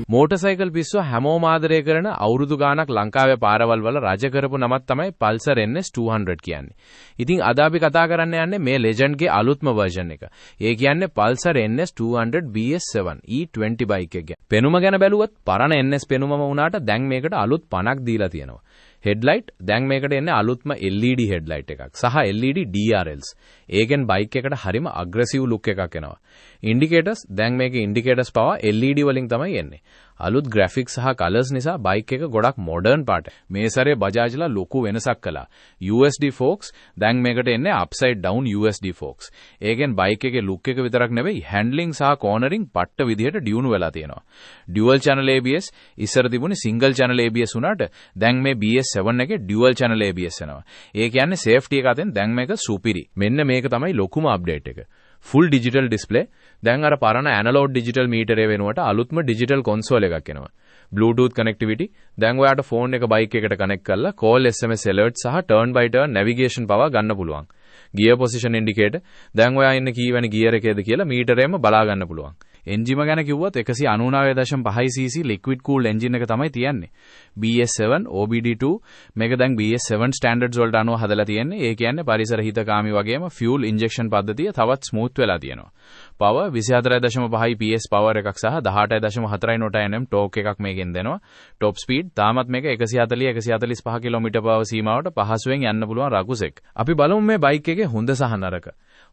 Motor පිස්සුව හැමෝම ආදරය කරන අවුරුදු ගාණක් ලංකාවේ පාරවල් වල රජ කරපු නමක් තමයි Pulsar NS 200 කියන්නේ. ඉතින් අද අපි කතා කරන්න යන්නේ මේ Legendගේ අලුත්ම version එක. ඒ කියන්නේ Pulsar NS 200 BS7 E20 bike එක. පෙනුම ගැන බැලුවොත් පරණ NS පෙනුමම වුණාට දැන් මේකට අලුත් 50ක් දීලා තියෙනවා. හෙඩ්ලයිට් දැන් මේකට එන්නේ අලුත්ම LED හෙඩ්ලයිට් එකක් සහ LED DRLs. ඒකෙන් බයික් එකට හරිම අග්‍රෙසිව් ලුක් එකක් එනවා. ඉන්ඩිකේටර්ස් දැන් මේකේ ඉන්ඩිකේටර්ස් පවා LED වලින් තමයි එන්නේ. අලුත් ග්‍රැෆික්ස් සහ කලර්ස් නිසා බයික් එක ගොඩක් මොඩර්න් පාට. මේ සැරේ බජාජ්ලා ලොකු වෙනසක් කළා. USD forks දැන් මේකට එන්නේ අප්සයිඩ් ඩවුන් USD forks. ඒකෙන් බයික් එකේ ලුක් එක විතරක් නෙවෙයි හැන්ඩ්ලින් සහ කෝනරින් පට්ට විදිහට ඩියුණු වෙලා තියෙනවා. ඩුවල් channel ABS ඉස්සර තිබුණේ සිංගල් channel ABS උනාට දැන් මේ BS7 එකේ ඩුවල් channel ABS එනවා. ඒ කියන්නේ සේෆ්ටි එක අතෙන් දැන් මේක සුපිරි. මෙන්න මේක තමයි ලොකුම අප්ඩේට් එක. ෆුල් ඩිජිටල් ඩිස්ප්ලේ දැන් අර පරණ ඇනලොග් ඩිජිටල් මීටරේ වෙනුවට අලුත්ම ඩිජිටල් කොන්සෝල් එකක් එනවා. Bluetooth connectivity දැන් ඔයාට ෆෝන් එක බයික් එකට කනෙක්ට් කරලා call SMS alert සහ turn by turn navigation පවා ගන්න පුළුවන්. gear position indicator දැන් ඔයා ඉන්නේ කීවැනි ගියර් එකේද කියලා මීටරේම බලා ගන්න පුළුවන්. එන්ජිම ගැන කිව්වොත් 199.5 cc liquid cooled engine එක තමයි තියන්නේ. BS7 OBD2 මේක දැන් BS7 standards වලට අනුව හදලා තියෙන්නේ. ඒ කියන්නේ පරිසර හිතකාමී වගේම fuel injection පද්ධතිය තවත් smooth වෙලා තියෙනවා. power 24.5 PS power එකක් සහ 18.4 Nm torque එකක් මේකෙන් දෙනවා. top speed තාමත් මේක 140-145 km/h සීමාවට පහසුවෙන් යන්න පුළුවන් රකුසෙක්. අපි බලමු මේ බයික් එකේ හොඳ සහ නරක.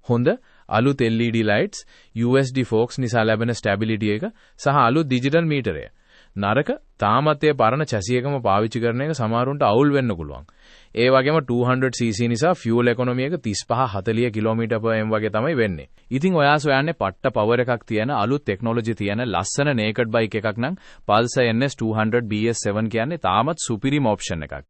හොඳ අලුත් LED lights USD forks නිසා ලැබෙන stability එක සහ අලුත් digital මීටරය. නරක තාමත් ඒ පරණ chassis එකම පාවිච්චි කරන එක සමහරුන්ට අවුල් වෙන්න පුළුවන්. ඒ වගේම 200cc නිසා fuel economy එක 35-40 km/m වගේ තමයි වෙන්නේ. ඉතින් ඔයා සොයන්නේ පට්ට power එකක් තියෙන අලුත් technology තියෙන ලස්සන naked bike එකක් නම් Pulsar NS 200 BS7 කියන්නේ තාමත් සුපිරිම option එකක්.